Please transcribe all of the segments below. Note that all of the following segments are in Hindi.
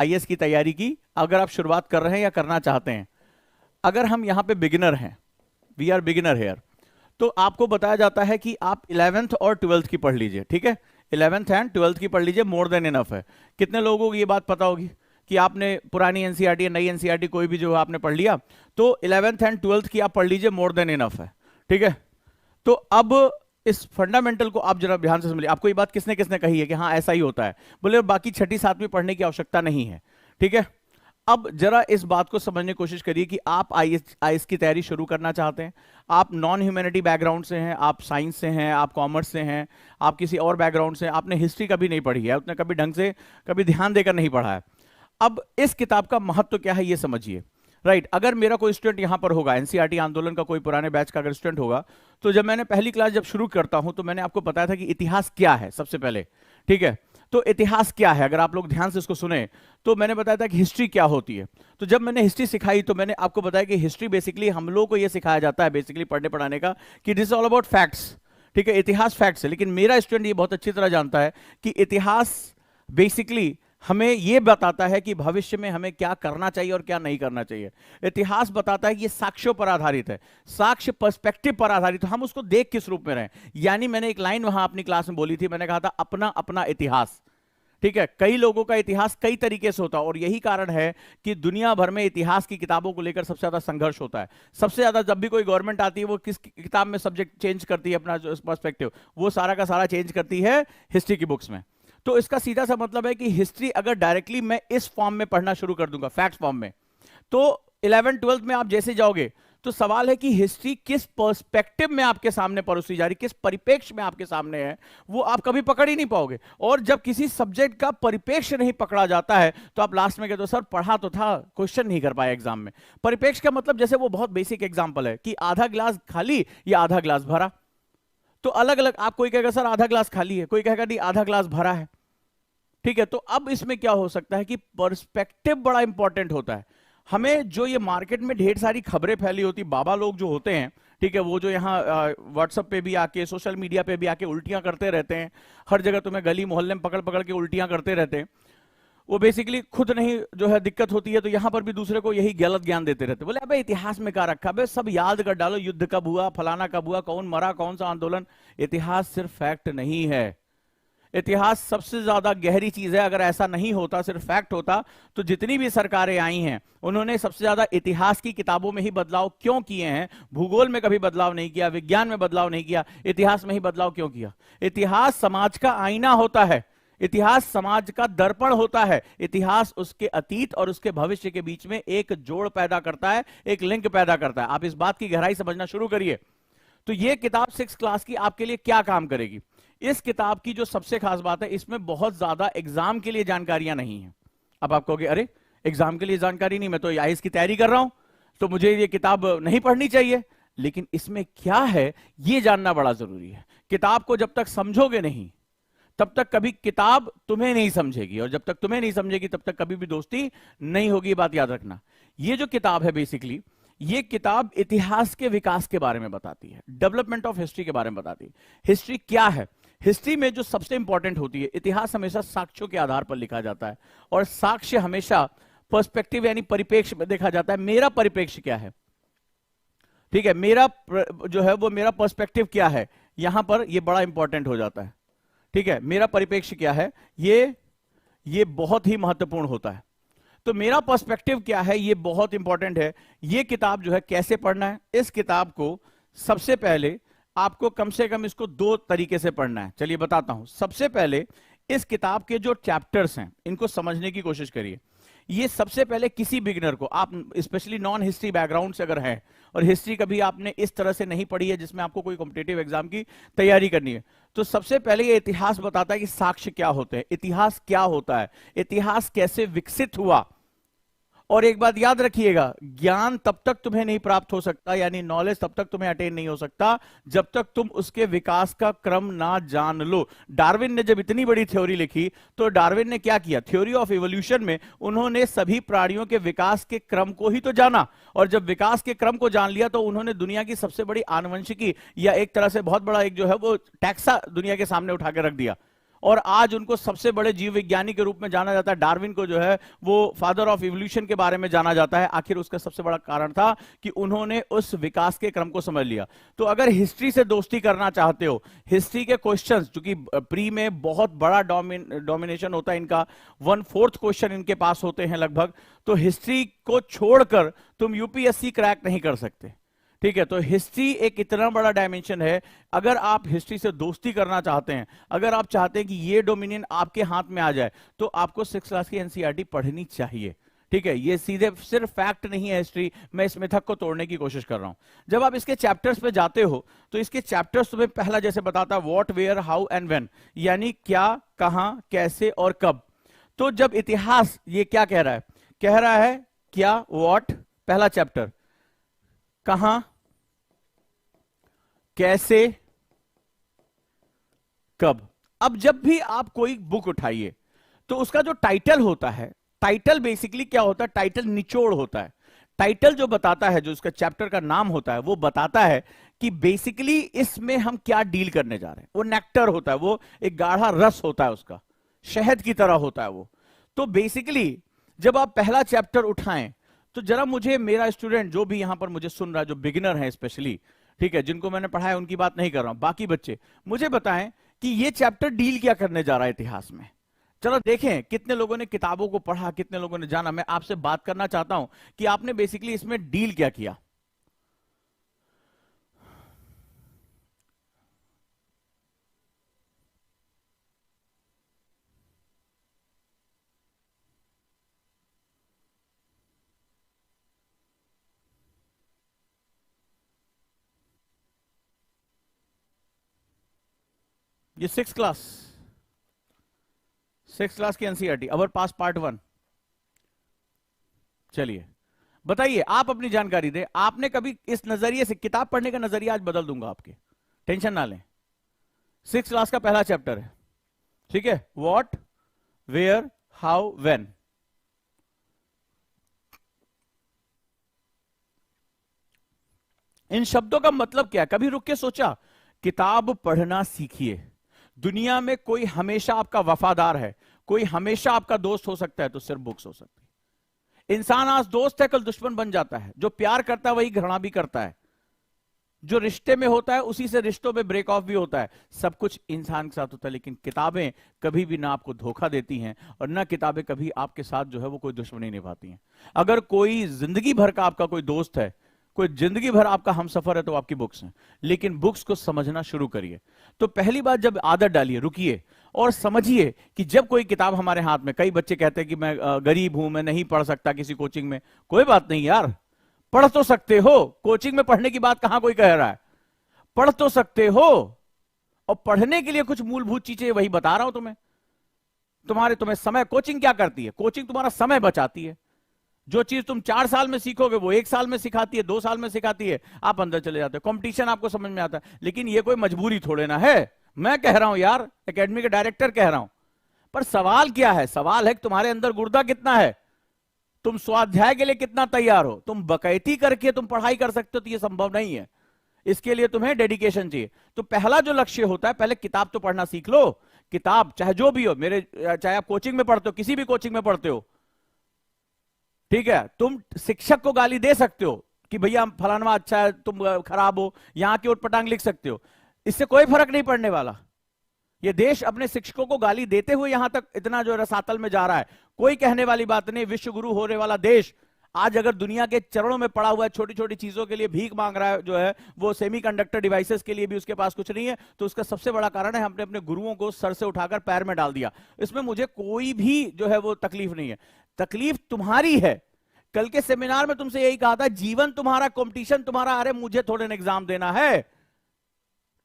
आईएएस की तैयारी की, अगर आप शुरुआत कर रहे हैं या करना चाहते हैं। अगर हम यहां पे बिगिनर हैं, वी आर बिगिनर हेयर, तो आपको बताया जाता है कि आप 11th और 12th की पढ़ लीजिए, ठीक है, 11th एंड 12th की पढ़ लीजिए, मोर देन इनफ है। कितने लोगों को ये बात पता होगी कि आपने पुरानी एनसीईआरटी या नई एनसीईआरटी कोई भी जो आपने पढ़ लिया, तो 11th एंड 12th की आप पढ़ लीजिए, मोर देन इनफ है, ठीक है। तो अब इस फंडामेंटल को आप जरा ध्यान से समझिए। आपको ये बात किसने किसने कही है कि हाँ ऐसा ही होता है? बोले बाकी छठी सातवीं पढ़ने की आवश्यकता नहीं है, ठीक है। अब जरा इस बात को समझने की कोशिश करिए कि आप आईएएस की तैयारी शुरू करना चाहते हैं, आप नॉन ह्यूमैनिटी बैकग्राउंड से हैं, आप साइंस से हैं, आप कॉमर्स से हैं, आप किसी और बैकग्राउंड से, आपने हिस्ट्री कभी नहीं पढ़ी है, उतने कभी ढंग से कभी ध्यान देकर नहीं पढ़ा है। अब इस किताब का महत्व क्या है ये समझिए, राइट। अगर मेरा कोई स्टूडेंट यहां पर होगा, एनसीईआरटी आंदोलन का कोई पुराने बैच का अगर स्टूडेंट होगा, तो जब मैंने पहली क्लास जब शुरू करता हूं तो मैंने आपको बताया था कि इतिहास क्या है सबसे पहले, ठीक है। तो इतिहास क्या है, अगर आप लोग ध्यान से इसको सुने, तो मैंने बताया था कि हिस्ट्री क्या होती है। तो जब मैंने हिस्ट्री सिखाई तो मैंने आपको बताया कि हिस्ट्री बेसिकली हम लोगों को यह सिखाया जाता है बेसिकली पढ़ने पढ़ाने का कि this is all about facts, ठीक है, इतिहास फैक्ट्स है। लेकिन मेरा स्टूडेंट ये बहुत अच्छी तरह जानता है कि इतिहास बेसिकली हमें यह बताता है कि भविष्य में हमें क्या करना चाहिए और क्या नहीं करना चाहिए। इतिहास बताता है कि ये साक्ष्यों पर आधारित है, साक्ष्य पर्सपेक्टिव पर आधारित, तो हम उसको देख किस रूप में रहें। यानी मैंने एक लाइन वहां अपनी क्लास में बोली थी, मैंने कहा था अपना अपना इतिहास, ठीक है। कई लोगों का इतिहास कई तरीके से होता है और यही कारण है कि दुनिया भर में इतिहास की किताबों को लेकर सबसे ज्यादा संघर्ष होता है। सबसे ज्यादा जब भी कोई गवर्नमेंट आती है वो किस किताब में सब्जेक्ट चेंज करती है, अपना जो पर्सपेक्टिव वो सारा का सारा चेंज करती है हिस्ट्री की बुक्स में। तो इसका सीधा सा मतलब है कि हिस्ट्री अगर डायरेक्टली मैं इस फॉर्म में पढ़ना शुरू कर दूंगा, फैक्ट्स फॉर्म में, तो 11th 12th में आप जैसे जाओगे तो सवाल है कि हिस्ट्री किस पर्सपेक्टिव में आपके सामने परोसी जा रही, किस परिप्रेक्ष्य में आपके सामने है, वो आप कभी पकड़ ही नहीं पाओगे। और जब किसी सब्जेक्ट का परिप्रेक्ष्य नहीं पकड़ा जाता है तो आप लास्ट में कहते हो सर पढ़ा तो था, क्वेश्चन नहीं कर पाया एग्जाम में। परिप्रेक्ष्य का मतलब जैसे वो बहुत बेसिक एग्जाम्पल है कि आधा ग्लास खाली या आधा ग्लास भरा, तो अलग अलग, आप कोई कहेगा सर आधा ग्लास खाली है, कोई कहेगा नहीं आधा ग्लास भरा है, ठीक है। तो अब इसमें क्या हो सकता है कि पर्सपेक्टिव बड़ा इंपॉर्टेंट होता है। हमें जो ये मार्केट में ढेर सारी खबरें फैली होती, बाबा लोग जो होते हैं, ठीक है, वो जो यहाँ व्हाट्सएप पे भी आके, सोशल मीडिया पे भी आके उल्टियां करते रहते हैं, हर जगह तुम्हें गली मोहल्ले में पकड़ पकड़ के उल्टियां करते रहते हैं, वो बेसिकली खुद नहीं जो है दिक्कत होती है तो यहां पर भी दूसरे को यही गलत ज्ञान देते रहते। बोले अबे इतिहास में क्या रखा, अबे सब याद कर डालो, युद्ध कब हुआ, फलाना कब हुआ, कौन मरा, कौन सा आंदोलन। इतिहास सिर्फ फैक्ट नहीं है, इतिहास सबसे ज्यादा गहरी चीज है। अगर ऐसा नहीं होता, सिर्फ फैक्ट होता, तो जितनी भी सरकारें आई हैं उन्होंने सबसे ज्यादा इतिहास की किताबों में ही बदलाव क्यों किए हैं? भूगोल में कभी बदलाव नहीं किया, विज्ञान में बदलाव नहीं किया, इतिहास में ही बदलाव क्यों किया? इतिहास समाज का आईना होता है, इतिहास समाज का दर्पण होता है, इतिहास उसके अतीत और उसके भविष्य के बीच में एक जोड़ पैदा करता है, एक लिंक पैदा करता है। आप इस बात की गहराई समझना शुरू करिए। तो यह किताब 6th क्लास की आपके लिए क्या काम करेगी? इस किताब की जो सबसे खास बात है, इसमें बहुत ज्यादा एग्जाम के लिए जानकारियां नहीं है। अब आप कहोगे अरे एग्जाम के लिए जानकारी नहीं, मैं तो आईएएस की तैयारी कर रहा हूं तो मुझे ये किताब नहीं पढ़नी चाहिए। लेकिन इसमें क्या है ये जानना बड़ा जरूरी है। किताब को जब तक समझोगे नहीं तब तक कभी किताब तुम्हें नहीं समझेगी, और जब तक तुम्हें नहीं समझेगी तब तक कभी भी दोस्ती नहीं होगी, बात याद रखना। ये जो किताब है बेसिकली, ये किताब इतिहास के विकास के बारे में बताती है, डेवलपमेंट ऑफ हिस्ट्री के बारे में बताती है। हिस्ट्री क्या है? हिस्ट्री में जो सबसे इंपॉर्टेंट होती है, इतिहास हमेशा साक्ष्यों के आधार पर लिखा जाता है और साक्ष्य हमेशा पर्सपेक्टिव यानी परिप्रेक्ष्य में देखा जाता है। मेरा परिप्रेक्ष्य क्या है, ठीक है, मेरा जो है वो मेरा पर्सपेक्टिव क्या है, यहां पर ये बड़ा इंपॉर्टेंट हो जाता है, ठीक है। मेरा परिप्रेक्ष्य क्या है, ये बहुत ही महत्वपूर्ण होता है। तो मेरा पर्सपेक्टिव क्या है ये बहुत इंपॉर्टेंट है। ये किताब जो है कैसे पढ़ना है, इस किताब को सबसे पहले आपको कम से कम इसको 2 तरीके से पढ़ना है। चलिए बताता हूं। सबसे पहले इस किताब के जो चैप्टर्स हैं इनको समझने की कोशिश करिए। ये सबसे पहले किसी बिगिनर को, आप स्पेशली नॉन हिस्ट्री बैकग्राउंड से अगर है और हिस्ट्री कभी आपने इस तरह से नहीं पढ़ी है जिसमें आपको कोई कॉम्पिटिटिव एग्जाम की तैयारी करनी है, तो सबसे पहले ये इतिहास बताता है कि साक्ष्य क्या होते हैं, इतिहास क्या होता है, इतिहास कैसे विकसित हुआ। और एक बात याद रखिएगा, ज्ञान तब तक तुम्हें नहीं प्राप्त हो सकता, यानी नॉलेज तब तक तुम्हें अटेन नहीं हो सकता जब तक तुम उसके विकास का क्रम ना जान लो। डार्विन ने जब इतनी बड़ी थ्योरी लिखी तो डार्विन ने क्या किया? थ्योरी ऑफ इवोल्यूशन में उन्होंने सभी प्राणियों के विकास के क्रम को ही तो जाना, और जब विकास के क्रम को जान लिया तो उन्होंने दुनिया की सबसे बड़ी आनुवंशिकी या एक तरह से बहुत बड़ा एक जो है वो टैक्सा दुनिया के सामने उठा के रख दिया। और आज उनको सबसे बड़े जीव विज्ञानी के रूप में जाना जाता है। डार्विन को जो है वो फादर ऑफ इवोल्यूशन के बारे में जाना जाता है। आखिर उसका सबसे बड़ा कारण था कि उन्होंने उस विकास के क्रम को समझ लिया। तो अगर हिस्ट्री से दोस्ती करना चाहते हो, हिस्ट्री के क्वेश्चंस, क्योंकि प्री में बहुत बड़ा डोमिनेशन होता है इनका, 1/4 क्वेश्चन इनके पास होते हैं लगभग, तो हिस्ट्री को छोड़कर तुम यूपीएससी क्रैक नहीं कर सकते। ठीक है, तो हिस्ट्री एक इतना बड़ा डायमेंशन है। अगर आप हिस्ट्री से दोस्ती करना चाहते हैं, अगर आप चाहते हैं कि ये डोमिनियन आपके हाथ में आ जाए, तो आपको 6th क्लास की एनसीईआरटी पढ़नी चाहिए। ठीक है, ये सीधे सिर्फ फैक्ट नहीं है हिस्ट्री, मैं इस मिथक को तोड़ने की कोशिश कर रहा हूं। जब आप इसके चैप्टर्स पे जाते हो तो इसके चैप्टर्स तुम्हें पहला जैसे बताता है what, where, how and when, यानी क्या, कहां, कैसे और कब। तो जब इतिहास ये क्या कह रहा है, कह रहा है क्या, व्हाट पहला चैप्टर, कहां, कैसे, कब। अब जब भी आप कोई बुक उठाइए तो उसका जो टाइटल होता है, टाइटल बेसिकली क्या होता है, टाइटल निचोड़ होता है। टाइटल जो बताता है, जो उसका चैप्टर का नाम होता है, वो बताता है कि बेसिकली इसमें हम क्या डील करने जा रहे हैं। वो नेक्टर होता है, वो एक गाढ़ा रस होता है, उसका शहद की तरह होता है वो। तो बेसिकली जब आप पहला चैप्टर उठाएं तो जरा मुझे, मेरा स्टूडेंट जो भी यहां पर मुझे सुन रहा है, जो बिगिनर है स्पेशली, ठीक है, जिनको मैंने पढ़ाया उनकी बात नहीं कर रहा हूं, बाकी बच्चे मुझे बताएं कि ये चैप्टर डील क्या करने जा रहा है इतिहास में। चलो देखें कितने लोगों ने किताबों को पढ़ा, कितने लोगों ने जाना। मैं आपसे बात करना चाहता हूं कि आपने बेसिकली इसमें डील क्या किया। ये 6th क्लास की एनसीईआरटी अवर पास पार्ट 1। चलिए बताइए, आप अपनी जानकारी दें। आपने कभी इस नजरिए से, किताब पढ़ने का नजरिया आज बदल दूंगा आपके, टेंशन ना लें। 6th क्लास का पहला चैप्टर है, ठीक है, व्हाट, वेयर, हाउ, व्हेन। इन शब्दों का मतलब क्या है, कभी रुक के सोचा? किताब पढ़ना सीखिए। दुनिया में कोई हमेशा आपका वफादार है, कोई हमेशा आपका दोस्त हो सकता है, तो सिर्फ बुक्स हो सकती है। इंसान आज दोस्त है, कल दुश्मन बन जाता है। जो प्यार करता है वही घृणा भी करता है। जो रिश्ते में होता है उसी से रिश्तों में ब्रेक ऑफ भी होता है। सब कुछ इंसान के साथ होता है, लेकिन किताबें कभी भी ना आपको धोखा देती हैं और ना किताबें कभी आपके साथ जो है वो कोई दुश्मनी निभाती हैं। अगर कोई जिंदगी भर का आपका कोई दोस्त है, कोई जिंदगी भर आपका हमसफर है, तो आपकी बुक्स हैं। लेकिन बुक्स को समझना शुरू करिए। तो पहली बात, जब आदत डालिए, रुकिए और समझिए कि जब कोई किताब हमारे हाथ में, कई बच्चे कहते हैं कि मैं गरीब हूं, मैं नहीं पढ़ सकता किसी कोचिंग में। कोई बात नहीं यार, पढ़ तो सकते हो। कोचिंग में पढ़ने की बात कहां कोई कह रहा है, पढ़ तो सकते हो। और पढ़ने के लिए कुछ मूलभूत चीजें वही बता रहा हूं तुम्हें। तुम्हें समय, कोचिंग क्या करती है? कोचिंग तुम्हारा समय बचाती है। जो चीज तुम 4 साल में सीखोगे वो 1 साल में सिखाती है, 2 साल में सिखाती है, आप अंदर चले जाते हो, कंपटीशन आपको समझ में आता है। लेकिन ये कोई मजबूरी थोड़े ना है। मैं कह रहा हूं यार, एकेडमी के डायरेक्टर कह रहा हूं। पर सवाल क्या है? सवाल है कि तुम्हारे अंदर गुर्दा कितना है, तुम स्वाध्याय के लिए कितना तैयार हो। तुम बकैती करके तुम पढ़ाई कर सकते हो तो ये संभव नहीं है। इसके लिए तुम्हें डेडिकेशन चाहिए। तो पहला जो लक्ष्य होता है, पहले किताब तो पढ़ना सीख लो। किताब चाहे जो भी हो, चाहे आप कोचिंग में पढ़ते हो, किसी भी कोचिंग में पढ़ते हो, ठीक है, तुम शिक्षक को गाली दे सकते हो कि भैया फलाना अच्छा है, तुम खराब हो, यहां की उटपटांग लिख सकते हो। इससे कोई फर्क नहीं पड़ने वाला। ये देश अपने शिक्षकों को गाली देते हुए यहां तक इतना जो रसातल में जा रहा है, कोई कहने वाली बात नहीं। विश्व गुरु होने वाला देश आज अगर दुनिया के चरणों में पड़ा हुआ है, छोटी छोटी चीजों के लिए भीख मांग रहा है, जो है वो सेमीकंडक्टर डिवाइसेस के लिए भी उसके पास कुछ नहीं है, तो उसका सबसे बड़ा कारण है हमने अपने गुरुओं को सर से उठाकर पैर में डाल दिया। इसमें मुझे कोई भी जो है वो तकलीफ नहीं है। तकलीफ तुम्हारी है। कल के सेमिनार में तुमसे यही कहा था, जीवन तुम्हारा, कंपटीशन तुम्हारा। अरे मुझे थोड़े ना एग्जाम देना है।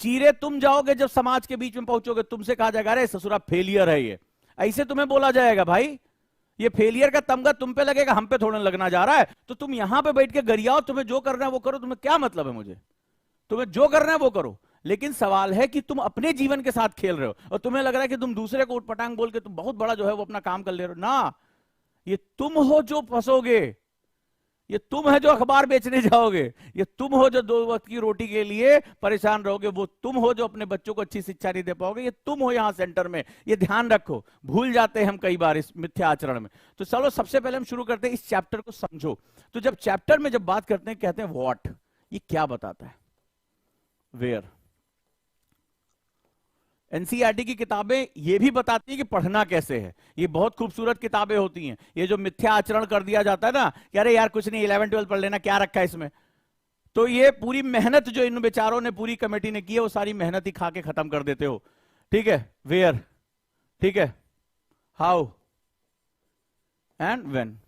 चीरे तुम जाओगे जब समाज के बीच में पहुंचोगे, तुमसे कहा जाएगा अरे ससुरा फेलियर है ये, ऐसे तुम्हें बोला जाएगा। भाई ये फेलियर का तमगा तुम पे लगेगा, हम पे थोड़ा लगना जा रहा है। तो तुम यहां पे बैठ के गरियाओ, तुम्हें जो करना है वो करो। तुम्हें क्या मतलब है? मुझे, तुम्हें जो करना है वो करो। लेकिन सवाल है कि तुम अपने जीवन के साथ खेल रहे हो और तुम्हें लग रहा है कि तुम दूसरे को उटपटांग बोल के तुम बहुत बड़ा जो है वो अपना काम कर ले रहे हो ना। ये तुम हो जो फंसोगे, ये तुम है जो अखबार बेचने जाओगे, ये तुम हो जो 2 वक्त की रोटी के लिए परेशान रहोगे, वो तुम हो जो अपने बच्चों को अच्छी शिक्षा नहीं दे पाओगे, ये तुम हो यहां सेंटर में। ये ध्यान रखो, भूल जाते हैं हम कई बार इस मिथ्या आचरण में। तो चलो सबसे पहले हम शुरू करते हैं, इस चैप्टर को समझो। तो जब चैप्टर में जब बात करते हैं, कहते हैं व्हाट, ये क्या बताता है, वेयर। एनसीईआरटी की किताबें ये भी बताती है कि पढ़ना कैसे है। ये बहुत खूबसूरत किताबें होती हैं। ये जो मिथ्या आचरण कर दिया जाता है ना कि अरे यार कुछ नहीं, 11-12 पढ़ लेना, क्या रखा है इसमें, तो ये पूरी मेहनत जो इन बेचारों ने, पूरी कमेटी ने की है, वो सारी मेहनत ही खा के खत्म कर देते हो। ठीक है, वेयर, ठीक है, हाउ एंड व्हेन।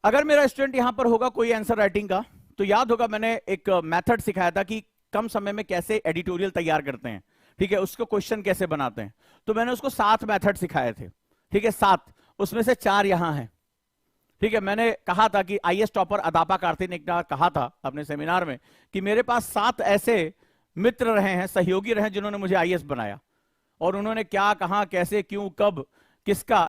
अगर मेरा स्टूडेंट यहां पर होगा कोई आंसर राइटिंग का, तो याद होगा मैंने एक मेथड सिखाया था कि कम समय में कैसे एडिटोरियल तैयार करते हैं, ठीक है, उसको क्वेश्चन कैसे बनाते हैं। तो मैंने उसको 7 मेथड सिखाए थे, ठीक है, 7, उसमें से 4 यहां हैं। ठीक है, मैंने कहा था कि आईएएस टॉपर अदापा कार्ति ने एक बार कहा था अपने सेमिनार में कि मेरे पास 7 ऐसे मित्र रहे हैं, सहयोगी रहे हैं, जिन्होंने मुझे आईएएस बनाया, और उन्होंने क्या, कहां, कैसे, क्यों, कब, किसका